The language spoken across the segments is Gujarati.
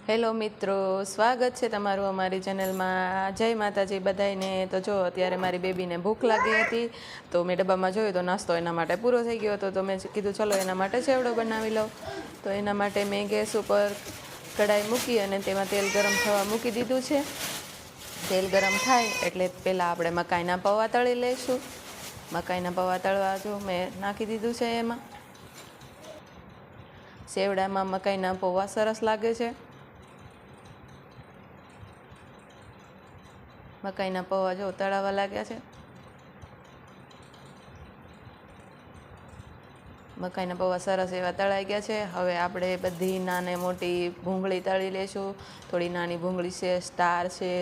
હેલો મિત્રો, સ્વાગત છે તમારું અમારી ચેનલમાં। જય માતાજી બધાને। તો જો અત્યારે મારી બેબીને ભૂખ લાગી હતી તો મેં ડબ્બામાં જોયું તો નાસ્તો એના માટે પૂરો થઈ ગયો હતો તો મેં કીધું ચલો એના માટે ચેવડો બનાવી લઉં। તો એના માટે મેં ગેસ ઉપર કઢાઈ મૂકી અને તેમાં તેલ ગરમ થવા મૂકી દીધું છે। તેલ ગરમ થાય એટલે પહેલાં આપણે મકાઈના પૌવા તળી લઈશું। મકાઈના પૌવા તળવા જો મેં નાખી દીધું છે। એમાં સેવડામાં મકાઈના પૌવા સરસ લાગે છે। મકાઈના પૌવા જો તળાવા લાગ્યા છે। મકાઈના પૌવા સરસ એવા તળાઈ ગયા છે। હવે આપણે બધી નાની મોટી ભૂંગળી તળી લઈશું। થોડી નાની ભૂંગળી છે, સ્ટાર છે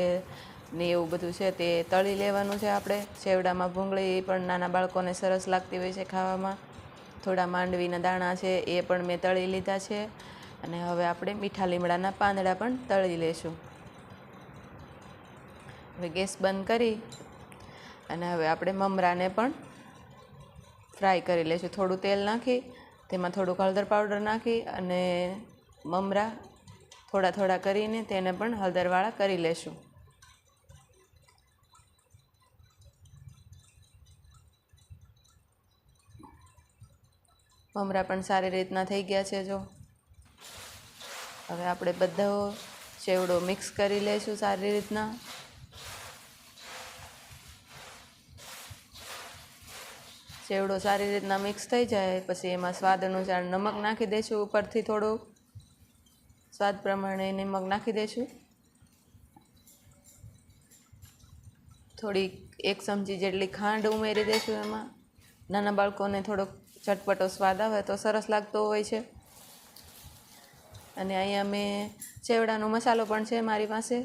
ને એવું બધું છે તે તળી લેવાનું છે આપણે। સેવડામાં ભૂંગળી પણ નાના બાળકોને સરસ લાગતી હોય છે ખાવામાં। થોડા માંડવીના દાણા છે એ પણ મેં તળી લીધા છે। અને હવે આપણે મીઠા લીમડાના પાંદડા પણ તળી લઈશું। હવે ગેસ બંધ કરી અને હવે આપણે મમરાને પણ ફ્રાય કરી લઈશું। થોડું તેલ નાખી તેમાં થોડુંક હળદર પાવડર નાખી અને મમરા થોડા થોડા કરીને તેને પણ હળદરવાળા કરી લઈશું। મમરા પણ સારી રીતના થઈ ગયા છે જો। હવે આપણે બધો ચેવડો મિક્સ કરી લઈશું સારી રીતના। ચેવડો સારી રીતના મિક્સ થઈ જાય પછી એમાં સ્વાદ અનુસાર નમક નાખી દઈશું। ઉપરથી થોડું સ્વાદ પ્રમાણે નમક નાખી દઈશું। થોડી 1 ચમચી જેટલી ખાંડ ઉમેરી દઈશું એમાં। નાના બાળકોને થોડોક ચટપટો સ્વાદ આવે તો સરસ લાગતો હોય છે। અને અહીંયા મેં ચેવડાનો મસાલો પણ છે મારી પાસે,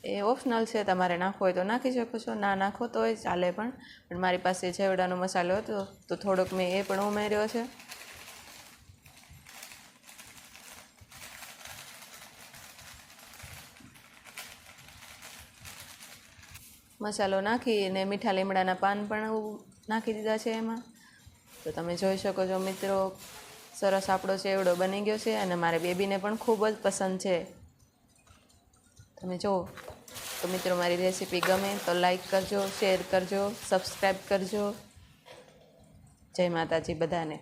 એ ઓપ્શનલ છે, તમારે નાખવો હોય તો નાખી શકો છો, ના નાખો તોય ચાલે પણ મારી પાસે ચેવડાનો મસાલો હતો તો થોડોક મેં એ પણ ઉમેર્યો છે। મસાલો નાખી અને મીઠા લીમડાના પાન પણ નાખી દીધા છે એમાં। તો તમે જોઈ શકો છો મિત્રો, સરસ આપણો ચેવડો બની ગયો છે અને મારી બેબીને પણ ખૂબ જ પસંદ છે। તમે જુઓ તો મિત્રો, મારી રેસીપી ગમે તો લાઈક કરજો, શેર કરજો, સબસ્ક્રાઈબ કરજો। જય માતાજી બધાને।